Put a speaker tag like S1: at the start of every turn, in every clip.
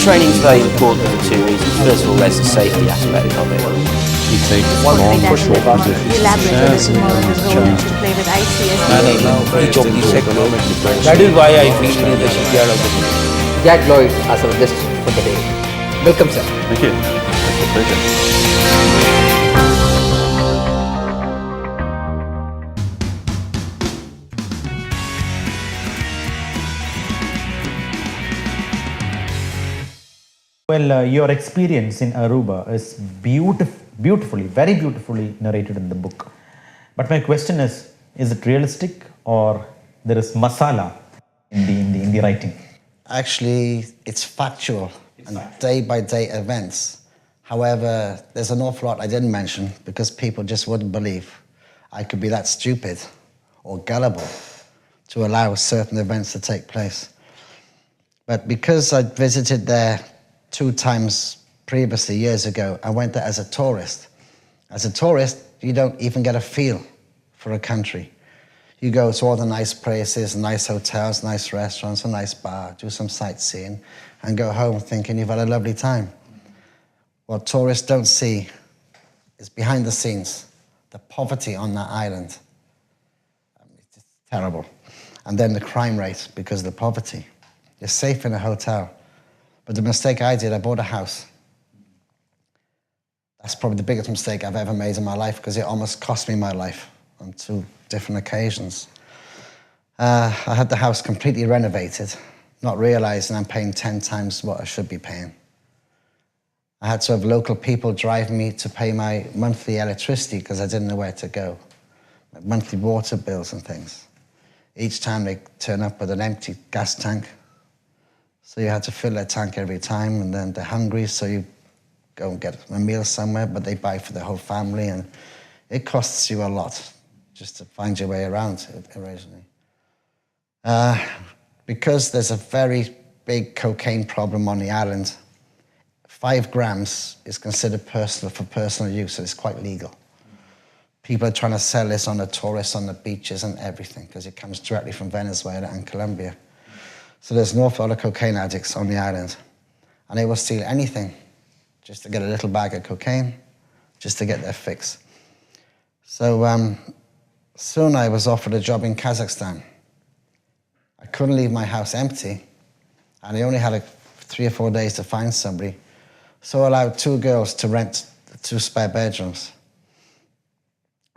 S1: training's very important for two reasons. First of all, there's the safety aspect of it.
S2: You take long short positions
S3: Elaborate a little more on the role to play with ICS.
S4: Each of these sectors. That is why I feel it is the shipyard of the future.
S5: Jack Lloyd as our guest for the day. Welcome, sir.
S2: Thank you. It's a pleasure.
S6: Well, your experience in Aruba is very beautifully narrated in the book. But my question is it realistic or there is masala in the writing?
S7: Actually, it's factual and day-by-day events. However, there's an awful lot I didn't mention because people just wouldn't believe I could be that stupid or gullible to allow certain events to take place. But because I visited there 2 times previously, years ago, I went there as a tourist. As a tourist, you don't even get a feel for a country. You go to all the nice places, nice hotels, nice restaurants, a nice bar, do some sightseeing, and go home thinking you've had a lovely time. What tourists don't see is behind the scenes, the poverty on that island. It's just terrible. And then the crime rate because of the poverty. You're safe in a hotel. But the mistake I did, I bought a house. That's probably the biggest mistake I've ever made in my life because it almost cost me my life on 2 different occasions. I had the house completely renovated, not realizing I'm paying 10 times what I should be paying. I had to have local people drive me to pay my monthly electricity because I didn't know where to go, my monthly water bills and things. Each time they turn up with an empty gas tank, so you had to fill their tank every time, and then they're hungry, so you go and get a meal somewhere, but they buy for the whole family, and it costs you a lot just to find your way around originally. Because there's a very big cocaine problem on the island, 5 grams is considered for personal use, so it's quite legal. People are trying to sell this on the tourists, on the beaches and everything, because it comes directly from Venezuela and Colombia. So there's an awful lot of cocaine addicts on the island, and they will steal anything just to get a little bag of cocaine, just to get their fix. So soon I was offered a job in Kazakhstan. I couldn't leave my house empty, and I only had 3 or 4 days to find somebody, so I allowed 2 girls to rent 2 spare bedrooms.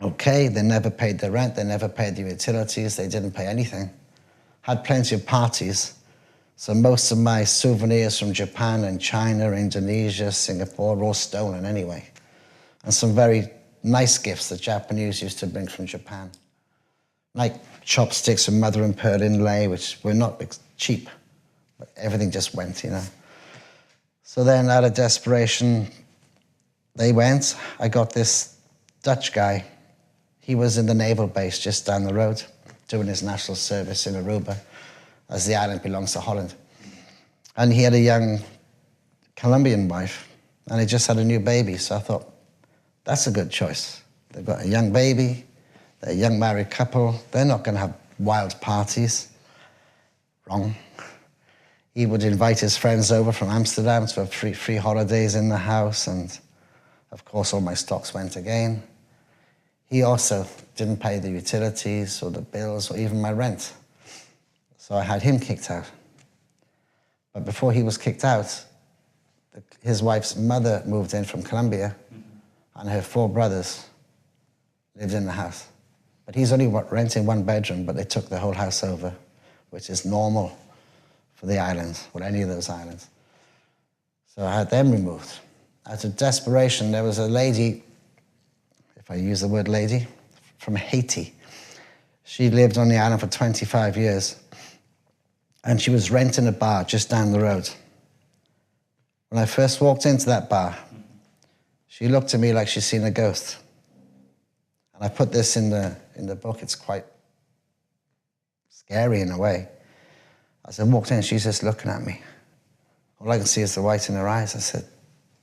S7: Okay, they never paid the rent, they never paid the utilities, they didn't pay anything. Had plenty of parties, so most of my souvenirs from Japan and China, Indonesia, Singapore were all stolen anyway. And some very nice gifts that Japanese used to bring from Japan. Like chopsticks with mother and pearl inlay, which were not cheap, but everything just went, you know. So then out of desperation, they went. I got this Dutch guy. He was in the naval base just down the road, doing his national service in Aruba, as the island belongs to Holland. And he had a young Colombian wife, and he just had a new baby, so I thought, that's a good choice. They've got a young baby, they're a young married couple, they're not going to have wild parties. Wrong. He would invite his friends over from Amsterdam to have free holidays in the house, and of course all my stocks went again. He also didn't pay the utilities or the bills or even my rent. So I had him kicked out. But before he was kicked out, his wife's mother moved in from Colombia, and her 4 brothers lived in the house. But he's only renting 1 bedroom, but they took the whole house over, which is normal for the islands, or any of those islands. So I had them removed. Out of desperation, there was a lady, if I use the word lady, from Haiti. She lived on the island for 25 years, and she was renting a bar just down the road. When I first walked into that bar, she looked at me like she'd seen a ghost. And I put this in the book. It's quite scary in a way. As I walked in, she's just looking at me. All I can see is the white in her eyes. I said,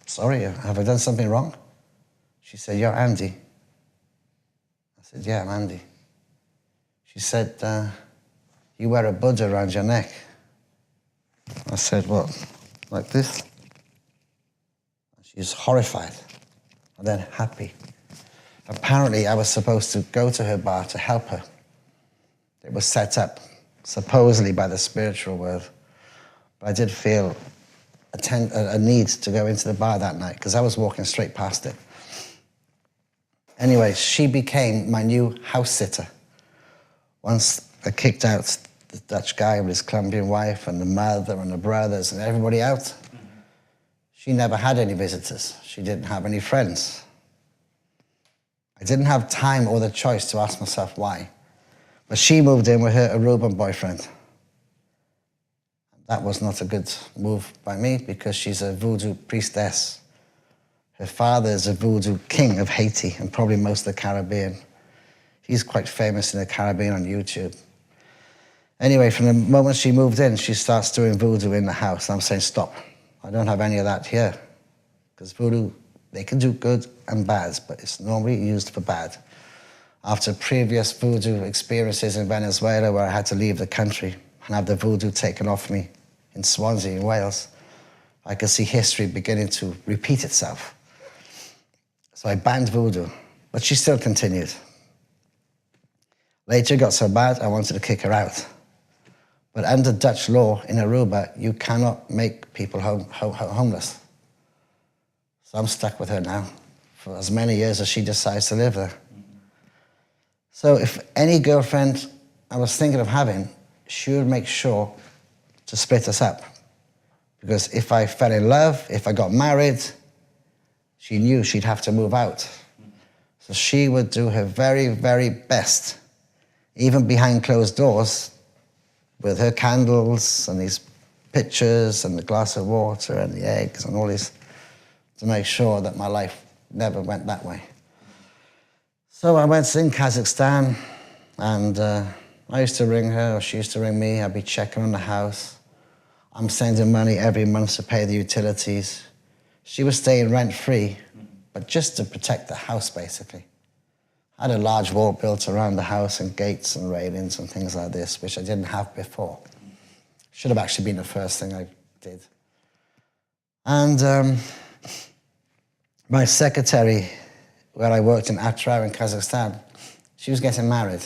S7: sorry, have I done something wrong? She said, you're Andy. I said, yeah, I'm Andy. She said, you wear a Buddha around your neck. I said, well, like this. She's horrified and then happy. Apparently, I was supposed to go to her bar to help her. It was set up, supposedly by the spiritual world. But I did feel a need to go into the bar that night because I was walking straight past it. Anyway, she became my new house sitter. Once I kicked out the Dutch guy with his Colombian wife and the mother and the brothers and everybody out, she never had any visitors. She didn't have any friends. I didn't have time or the choice to ask myself why. But she moved in with her Aruban boyfriend. That was not a good move by me because she's a voodoo priestess. Her father is a voodoo king of Haiti and probably most of the Caribbean. He's quite famous in the Caribbean on YouTube. Anyway, from the moment she moved in, she starts doing voodoo in the house. I'm saying, stop. I don't have any of that here. Because voodoo, they can do good and bad, but it's normally used for bad. After previous voodoo experiences in Venezuela where I had to leave the country and have the voodoo taken off me in Swansea in Wales, I could see history beginning to repeat itself. So I banned voodoo, but she still continued. Later it got so bad, I wanted to kick her out. But under Dutch law in Aruba, you cannot make people homeless. So I'm stuck with her now for as many years as she decides to live there. So if any girlfriend I was thinking of having, she would make sure to split us up. Because if I fell in love, if I got married, she knew she'd have to move out. So she would do her very, very best, even behind closed doors, with her candles and these pictures and the glass of water and the eggs and all this, to make sure that my life never went that way. So I went in Kazakhstan, and I used to ring her, or she used to ring me. I'd be checking on the house. I'm sending money every month to pay the utilities. She was staying rent-free, but just to protect the house, basically. I had a large wall built around the house and gates and railings and things like this, which I didn't have before. Should have actually been the first thing I did. And my secretary, where I worked in Atrau in Kazakhstan, she was getting married.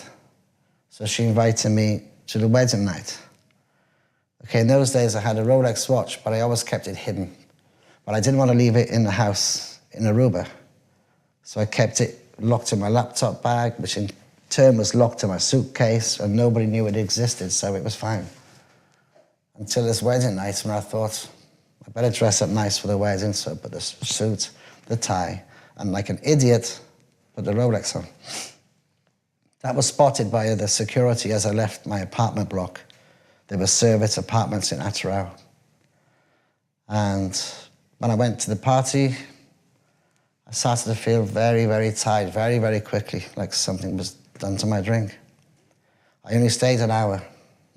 S7: So she invited me to the wedding night. Okay, in those days I had a Rolex watch, but I always kept it hidden. But I didn't want to leave it in the house in Aruba. So I kept it locked in my laptop bag, which in turn was locked in my suitcase, and nobody knew it existed, so it was fine. Until this wedding night when I thought, I better dress up nice for the wedding, so I put the suit, the tie, and like an idiot, put the Rolex on. That was spotted by the security as I left my apartment block. There were service apartments in Atrau. And when I went to the party, I started to feel very, very tired, very, very quickly, like something was done to my drink. I only stayed an hour.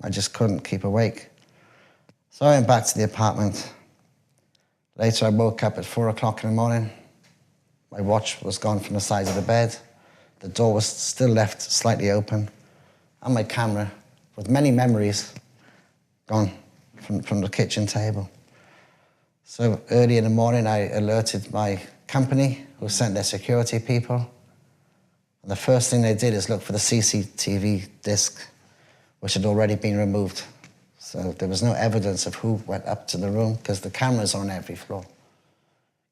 S7: I just couldn't keep awake. So I went back to the apartment. Later, I woke up at 4 o'clock in the morning. My watch was gone from the side of the bed. The door was still left slightly open. And my camera, with many memories, gone from the kitchen table. So early in the morning, I alerted my company, who sent their security people. And the first thing they did is look for the CCTV disc, which had already been removed. So there was no evidence of who went up to the room, because the cameras are on every floor,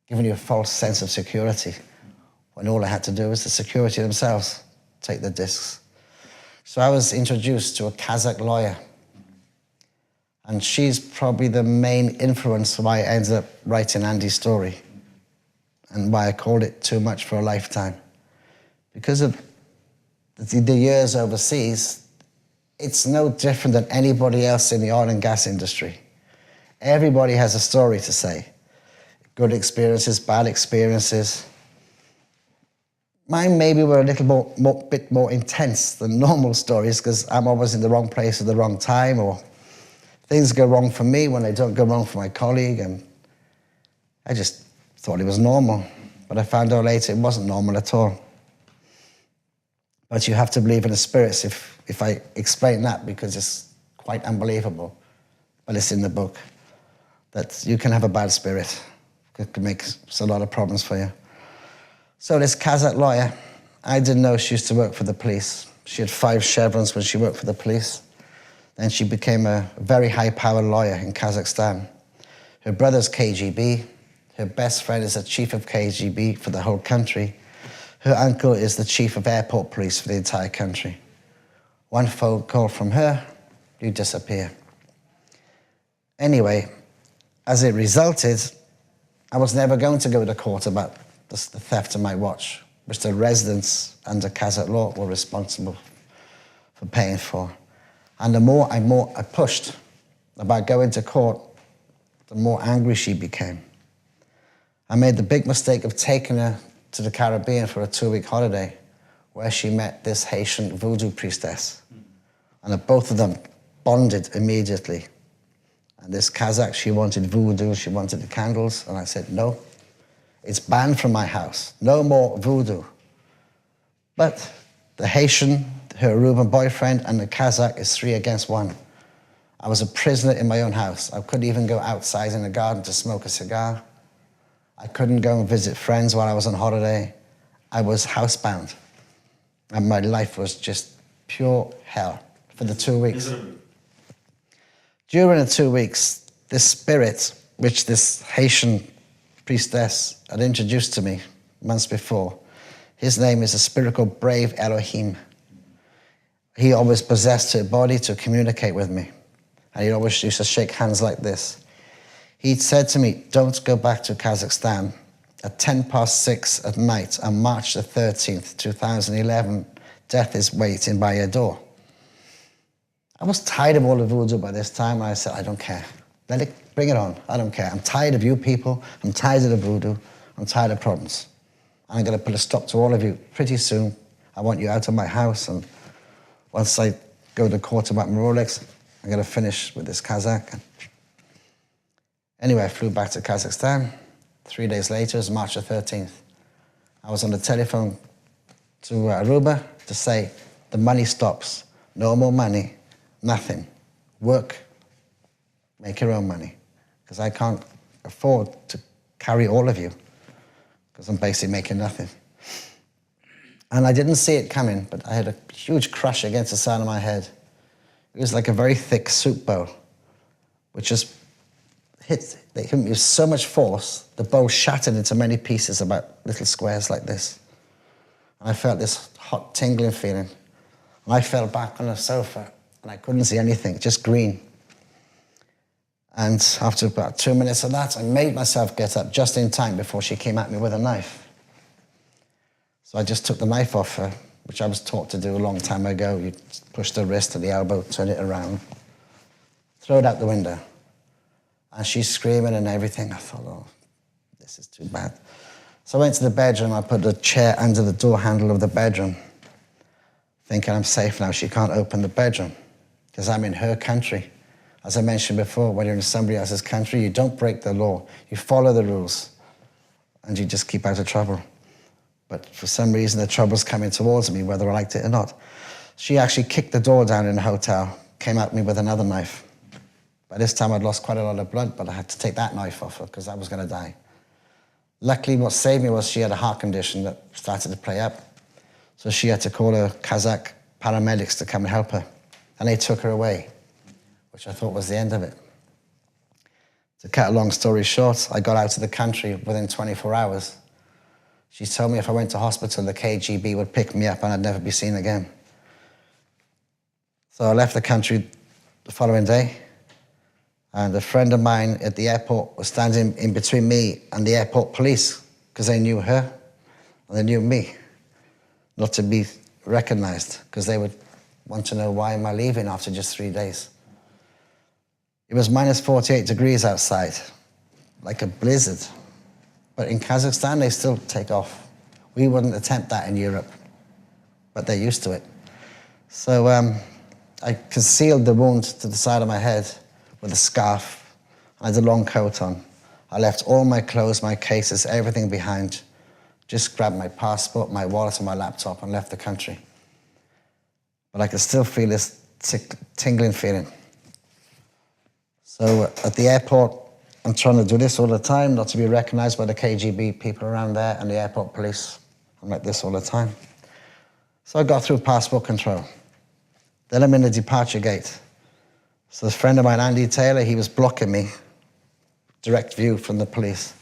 S7: giving you a false sense of security, when all I had to do was the security themselves take the discs. So I was introduced to a Kazakh lawyer, and she's probably the main influence why I ended up writing Andy's story, and why I called it Too Much for a Lifetime. Because of the years overseas, it's no different than anybody else in the oil and gas industry. Everybody has a story to say. Good experiences, bad experiences. Mine maybe were a little bit more intense than normal stories, because I'm always in the wrong place at the wrong time, or things go wrong for me when they don't go wrong for my colleague, and I just thought it was normal. But I found out later it wasn't normal at all. But you have to believe in the spirits if I explain that, because it's quite unbelievable. But it's in the book. that you can have a bad spirit. It can make a lot of problems for you. So this Kazakh lawyer, I didn't know she used to work for the police. She had 5 chevrons when she worked for the police. Then she became a very high-powered lawyer in Kazakhstan. Her brother's KGB. Her best friend is the chief of KGB for the whole country. Her uncle is the chief of airport police for the entire country. One phone call from her, you disappear. Anyway, as it resulted, I was never going to go to court about the theft of my watch, which the residents under Kazakh law were responsible for paying for. And the more I pushed about going to court, the more angry she became. I made the big mistake of taking her to the Caribbean for a 2-week holiday, where she met this Haitian voodoo priestess. And both of them bonded immediately. And this Kazakh, she wanted voodoo, she wanted the candles, and I said, no, it's banned from my house, no more voodoo. But the Haitian, her Aruban boyfriend, and the Kazakh is 3 against 1. I was a prisoner in my own house. I couldn't even go outside in the garden to smoke a cigar. I couldn't go and visit friends while I was on holiday. I was housebound. And my life was just pure hell for the 2 weeks. During the 2 weeks, this spirit, which this Haitian priestess had introduced to me months before, his name is a spirit called Brave Elohim. He always possessed her body to communicate with me. And he always used to shake hands like this. He said to me, don't go back to Kazakhstan. At 6:10 at night on March the 13th, 2011, death is waiting by your door. I was tired of all the voodoo by this time, and I said, I don't care. Bring it on. I don't care. I'm tired of you people. I'm tired of the voodoo. I'm tired of problems. I'm going to put a stop to all of you pretty soon. I want you out of my house, and once I go to court about my Rolex, I'm going to finish with this Kazakh. Anyway, I flew back to Kazakhstan. 3 days later, it was March the 13th. I was on the telephone to Aruba to say, the money stops. No more money. Nothing. Work. Make your own money. Because I can't afford to carry all of you. Because I'm basically making nothing. And I didn't see it coming, but I had a huge crush against the side of my head. It was like a very thick soup bowl, which just they hit me with so much force, the bowl shattered into many pieces, about little squares like this. And I felt this hot, tingling feeling. And I fell back on the sofa, and I couldn't see anything, just green. And after about 2 minutes of that, I made myself get up just in time before she came at me with a knife. So I just took the knife off her, which I was taught to do a long time ago. You push the wrist to the elbow, turn it around, throw it out the window. And she's screaming and everything. I thought, oh, this is too bad. So I went to the bedroom. I put a chair under the door handle of the bedroom, thinking I'm safe now. She can't open the bedroom because I'm in her country. As I mentioned before, when you're in somebody else's country, you don't break the law. You follow the rules, and you just keep out of trouble. But for some reason, the trouble's coming towards me, whether I liked it or not. She actually kicked the door down in the hotel, came at me with another knife. By this time, I'd lost quite a lot of blood, but I had to take that knife off her because I was going to die. Luckily, what saved me was she had a heart condition that started to play up. So she had to call her Kazakh paramedics to come and help her. And they took her away, which I thought was the end of it. To cut a long story short, I got out of the country within 24 hours. She told me if I went to hospital, the KGB would pick me up and I'd never be seen again. So I left the country the following day, and a friend of mine at the airport was standing in between me and the airport police because they knew her and they knew me, not to be recognized, because they would want to know why am I leaving after just 3 days. It was minus 48 degrees outside, like a blizzard. But in Kazakhstan, they still take off. We wouldn't attempt that in Europe, but they're used to it. So I concealed the wound to the side of my head with a scarf. I had a long coat on. I left all my clothes, my cases, everything behind. Just grabbed my passport, my wallet, and my laptop and left the country. But I could still feel this tingling feeling. So at the airport, I'm trying to do this all the time, not to be recognized by the KGB people around there and the airport police. I'm like this all the time. So I got through passport control. Then I'm in the departure gate. So this friend of mine, Andy Taylor, he was blocking me, direct view from the police.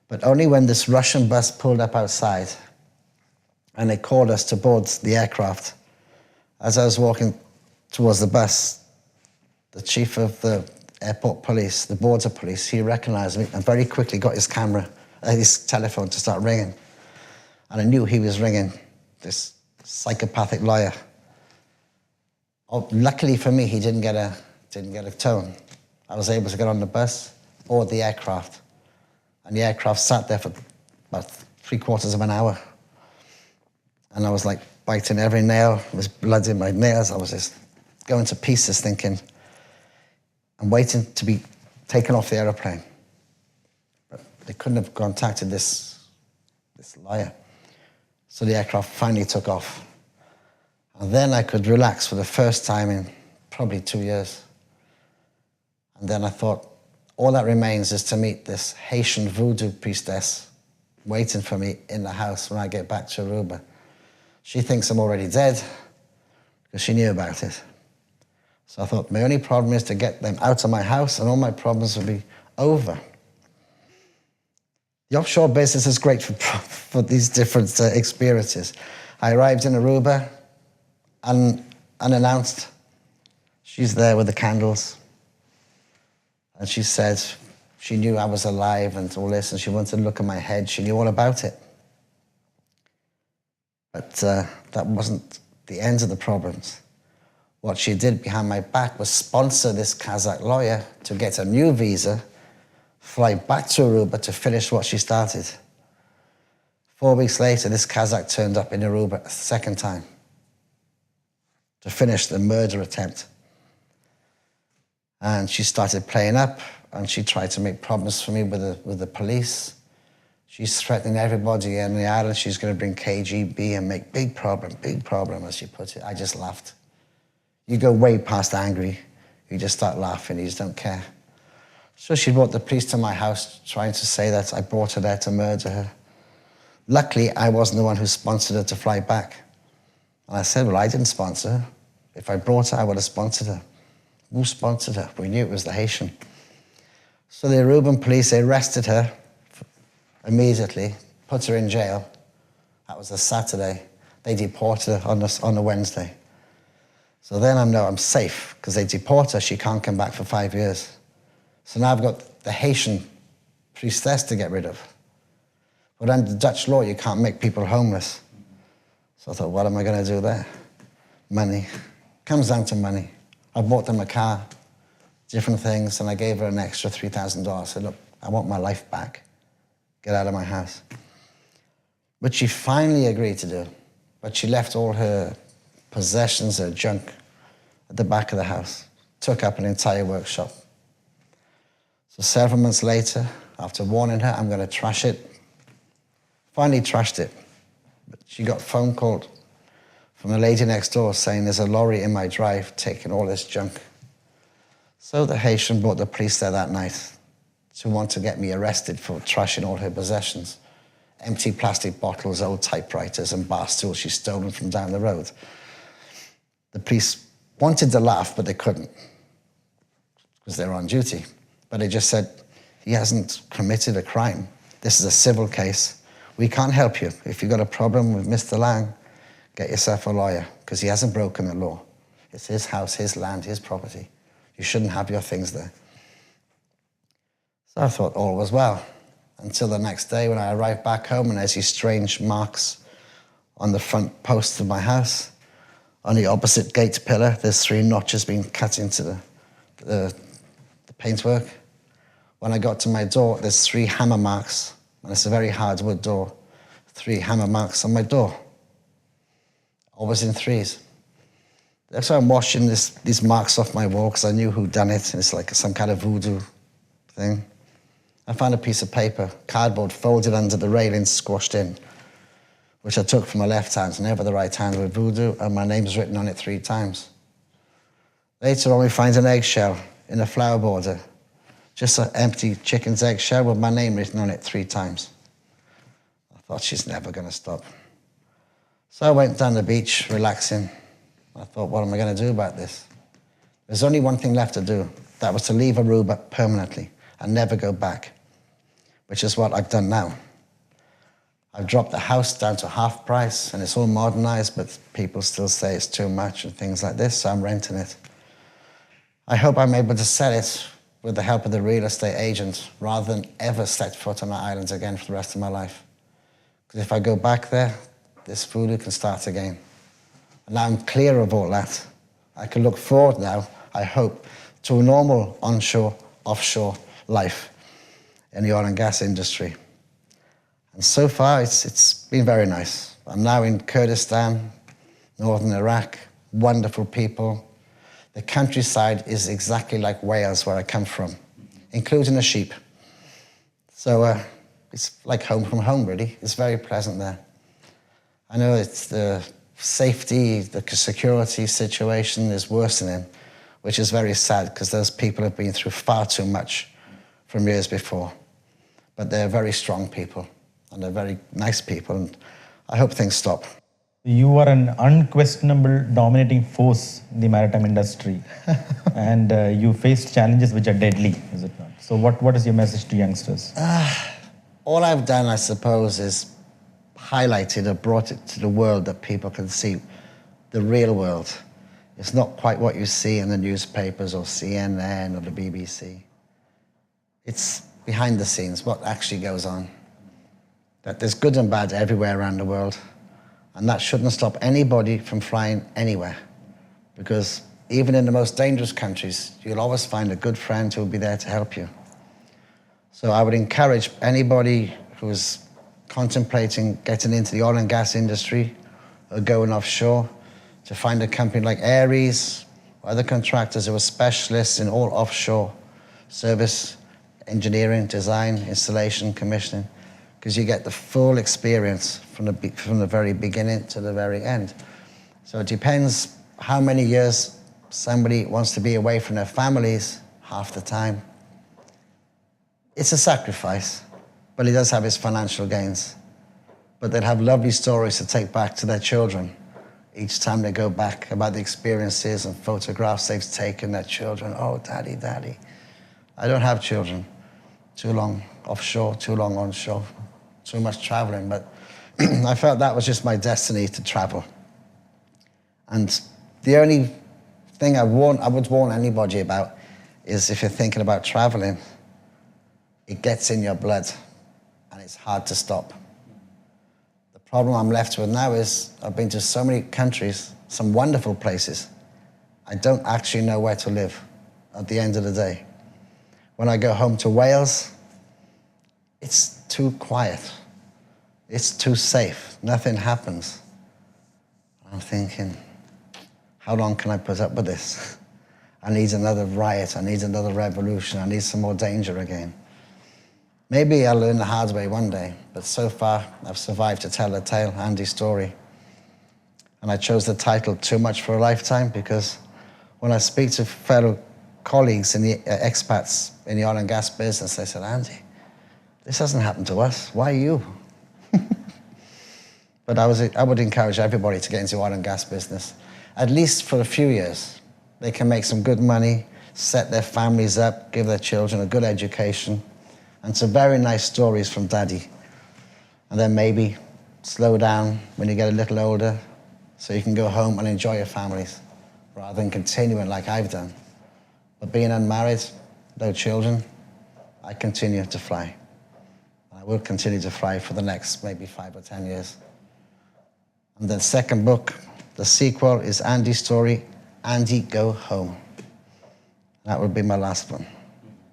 S7: But only when this Russian bus pulled up outside and they called us to board the aircraft. As I was walking towards the bus, the chief of the airport police, the border police, he recognized me and very quickly got his telephone to start ringing. And I knew he was ringing this psychopathic lawyer. Oh, luckily for me, he didn't get a tone. I was able to get on the bus, board the aircraft. And the aircraft sat there for about 3/4 of an hour. And I was like biting every nail. There was blood in my nails. I was just going to pieces thinking, I'm waiting to be taken off the aeroplane. But they couldn't have contacted this lawyer. So the aircraft finally took off. And then I could relax for the first time in probably 2 years. And then I thought, all that remains is to meet this Haitian voodoo priestess waiting for me in the house when I get back to Aruba. She thinks I'm already dead because she knew about it. So I thought my only problem is to get them out of my house and all my problems will be over. The offshore business is great for these different experiences. I arrived in Aruba, unannounced. She's there with the candles. And she said she knew I was alive and all this, and she wanted to look at my head. She knew all about it. But that wasn't the end of the problems. What she did behind my back was sponsor this Kazakh lawyer to get a new visa, fly back to Aruba to finish what she started. 4 weeks later, this Kazakh turned up in Aruba a second time to finish the murder attempt. And she started playing up, and she tried to make problems for me with the police. She's threatening everybody on the island. She's going to bring KGB and make big problem, as she put it. I just laughed. You go way past angry. You just start laughing. You just don't care. So she brought the police to my house, trying to say that I brought her there to murder her. Luckily, I wasn't the one who sponsored her to fly back. And I said, well, I didn't sponsor her. If I brought her, I would have sponsored her. Who sponsored her? We knew it was the Haitian. So the Aruban police, they arrested her immediately, put her in jail. That was a Saturday. They deported her on a Wednesday. So then I know I'm safe, because they deport her, she can't come back for 5 years. So now I've got the Haitian priestess to get rid of. But under Dutch law, you can't make people homeless. So I thought, what am I going to do there? Money. Comes down to money. I bought them a car, different things, and I gave her an extra $3,000. I said, look, I want my life back. Get out of my house. Which she finally agreed to do. But she left all her possessions, her junk, at the back of the house. Took up an entire workshop. So several months later, after warning her, I'm going to trash it. Finally trashed it. But she got a phone call from a lady next door saying there's a lorry in my drive taking all this junk. So the Haitian brought the police there that night to want to get me arrested for trashing all her possessions. Empty plastic bottles, old typewriters and bar stools she's stolen from down the road. The police wanted to laugh, but they couldn't because they were on duty. But they just said, he hasn't committed a crime. This is a civil case. We can't help you. If you've got a problem with Mr. Lang, get yourself a lawyer, because he hasn't broken the law. It's his house, his land, his property. You shouldn't have your things there. So I thought all was well, until the next day when I arrived back home and there's these strange marks on the front post of my house. On the opposite gate pillar, there's 3 notches being cut into the paintwork. When I got to my door, there's 3 hammer marks, and it's a very hard wood door. 3 hammer marks on my door. Always in 3s. That's why I'm washing these marks off my wall, because I knew who'd done it. It's like some kind of voodoo thing. I found a piece of paper, cardboard, folded under the railing, squashed in, which I took from my left hand, never the right hand, with Voodoo, and my name's written on it 3 times. Later on, we find an eggshell in a flower border. just an empty chicken's egg shell with my name written on it 3 times. I thought, she's never going to stop. So I went down the beach, relaxing. I thought, what am I going to do about this? There's only one thing left to do. That was to leave Aruba permanently and never go back, which is what I've done now. I've dropped the house down to half price, and it's all modernized, but people still say it's too much and things like this, so I'm renting it. I hope I'm able to sell it with the help of the real estate agent rather than ever set foot on the islands again for the rest of my life. Because if I go back there, this voodoo can start again. And now I'm clear of all that. I can look forward now, I hope, to a normal onshore, offshore life in the oil and gas industry. And so far, it's been very nice. I'm now in Kurdistan, northern Iraq, wonderful people. The countryside is exactly like Wales, where I come from, including the sheep. So it's like home from home, really. It's very pleasant there. I know it's the safety, the security situation is worsening, which is very sad because those people have been through far too much from years before. But they're very strong people, and they're very nice people, and I hope things stop.
S6: You are an unquestionable dominating force in the maritime industry, and you face challenges which are deadly, is it not? So what is your message to youngsters?
S7: All I've done, I suppose, is highlighted or brought it to the world that people can see the real world. It's not quite what you see in the newspapers or CNN or the BBC. It's behind the scenes, what actually goes on. That there's good and bad everywhere around the world. And that shouldn't stop anybody from flying anywhere. Because even in the most dangerous countries, you'll always find a good friend who will be there to help you. So I would encourage anybody who's contemplating getting into the oil and gas industry or going offshore to find a company like Aries or other contractors who are specialists in all offshore service, engineering, design, installation, commissioning, because you get the full experience from the very beginning to the very end. So it depends how many years somebody wants to be away from their families half the time. It's a sacrifice, but it does have its financial gains. But they'll have lovely stories to take back to their children each time they go back about the experiences and photographs they've taken their children. Oh, daddy, daddy. I don't have children. Too long offshore, too long onshore, too much traveling, but I felt that was just my destiny to travel. And the only thing I would warn anybody about is if you're thinking about traveling, it gets in your blood and it's hard to stop. The problem I'm left with now is I've been to so many countries, some wonderful places. I don't actually know where to live at the end of the day. When I go home to Wales, it's too quiet. It's too safe. Nothing happens. I'm thinking, how long can I put up with this? I need another riot. I need another revolution. I need some more danger again. Maybe I'll learn the hard way one day, but so far I've survived to tell the tale, Andy's story. And I chose the title Too Much for a Lifetime because when I speak to fellow colleagues in the expats in the oil and gas business, they said, Andy, this hasn't happened to us. Why you? But I would encourage everybody to get into oil and gas business, at least for a few years. They can make some good money, set their families up, give their children a good education, and some very nice stories from Daddy. And then maybe slow down when you get a little older so you can go home and enjoy your families rather than continuing like I've done. But being unmarried, no children, I continue to fly. I will continue to fly for the next maybe 5 or 10 years. And the second book, the sequel, is Andy's story, Andy Go Home. That would be my last one.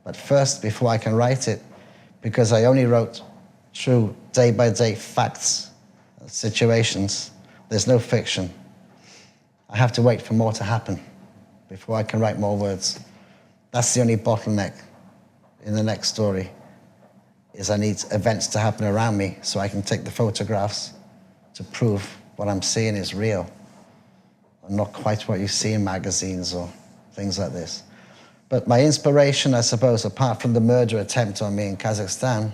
S7: But first, before I can write it, because I only wrote true day-by-day facts, situations, there's no fiction. I have to wait for more to happen before I can write more words. That's the only bottleneck in the next story, is I need events to happen around me so I can take the photographs to prove what I'm seeing is real and not quite what you see in magazines or things like this. But my inspiration, I suppose, apart from the murder attempt on me in Kazakhstan,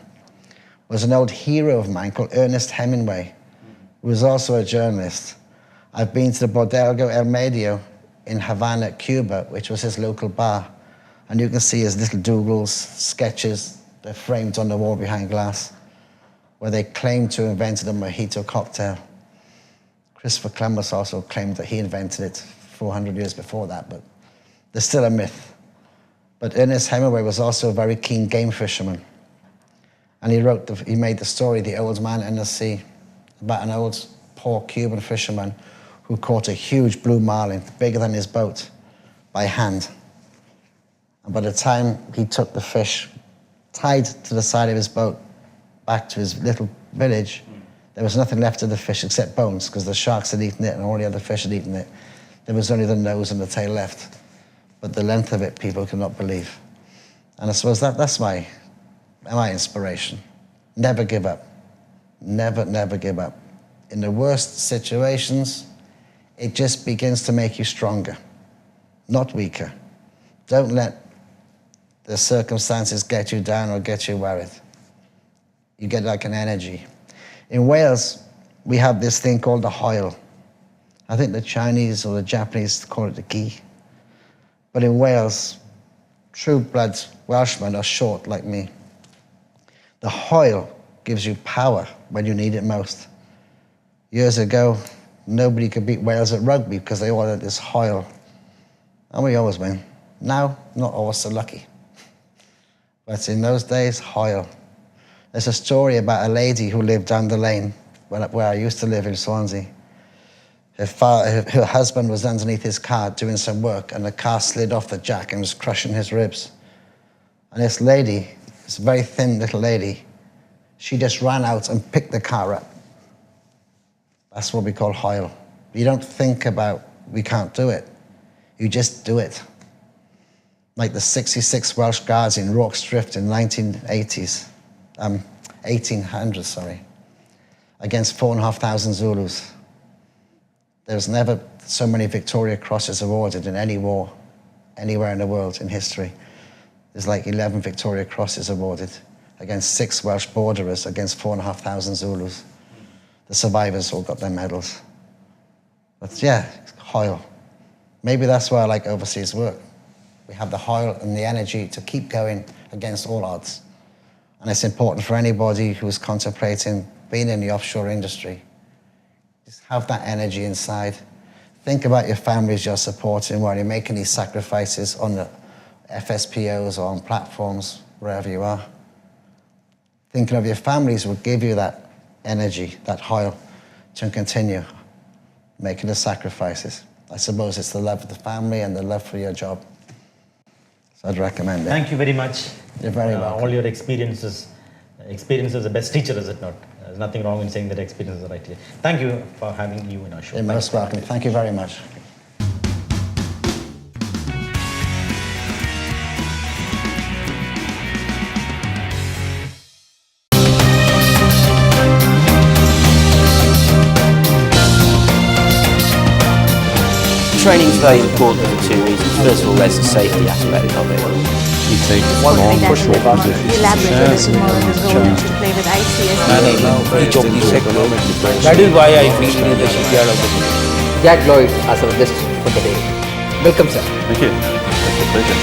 S7: was an old hero of mine called Ernest Hemingway, who was also a journalist. I've been to the Bodelgo El Medio in Havana, Cuba, which was his local bar. And you can see his little doodles, sketches, they're framed on the wall behind glass, where they claim to have invented a mojito cocktail. Christopher Columbus also claimed that he invented it 400 years before that, but there's still a myth. But Ernest Hemingway was also a very keen game fisherman. And he made the story, The Old Man and the Sea, about an old, poor Cuban fisherman who caught a huge blue marlin, bigger than his boat, by hand. And by the time he took the fish, tied to the side of his boat, back to his little village, there was nothing left of the fish except bones, because the sharks had eaten it and all the other fish had eaten it. There was only the nose and the tail left. But the length of it, people could not believe. And I suppose that's my inspiration. Never give up. Never, never give up. In the worst situations, it just begins to make you stronger, not weaker. Don't let the circumstances get you down or get you worried. You get like an energy. In Wales, we have this thing called the hoil. I think the Chinese or the Japanese call it the gi. But in Wales, true blood Welshmen are short like me. The hoil gives you power when you need it most. Years ago, nobody could beat Wales at rugby because they all had this hoil. And we always win. Now, not always so lucky. But in those days, hoil. There's a story about a lady who lived down the lane where I used to live in Swansea. Her husband was underneath his car doing some work, and the car slid off the jack and was crushing his ribs. And this lady, this very thin little lady, she just ran out and picked the car up. That's what we call hoil. You don't think about, we can't do it. You just do it. Like the 66 Welsh Guards in Rorke's Drift in 1800s, sorry, against 4,500 Zulus. There's never so many Victoria Crosses awarded in any war, anywhere in the world in history. There's like 11 Victoria Crosses awarded against 6 Welsh borderers against 4,500 Zulus. The survivors all got their medals. But yeah, hoil. Maybe that's why I like overseas work. We have the hoil and the energy to keep going against all odds. And it's important for anybody who's contemplating being in the offshore industry. Just have that energy inside. Think about your families you're supporting while you're making these sacrifices on the FSPOs or on platforms, wherever you are. Thinking of your families will give you that energy, that hoil, to continue making the sacrifices. I suppose it's the love of the family and the love for your job. So I'd recommend it.
S6: Thank you very much.
S7: You're very welcome.
S6: All your experience is the best teacher, is it not? There's nothing wrong in saying that experience is the right teacher. Thank you for having you in our show.
S7: You're most welcome. Thank you very much.
S1: Training is very important for 2 reasons. First of all, there's the safety aspect of it.
S2: You take
S3: One
S2: long,
S3: thing
S2: push your position.
S3: elaborate a little more on the role to play with IT as
S4: Each of these sectors. That is why I feel it is the shipyard of the future.
S5: Jack Lloyd as our guest for the day. Welcome, sir.
S2: Thank you. It's a pleasure.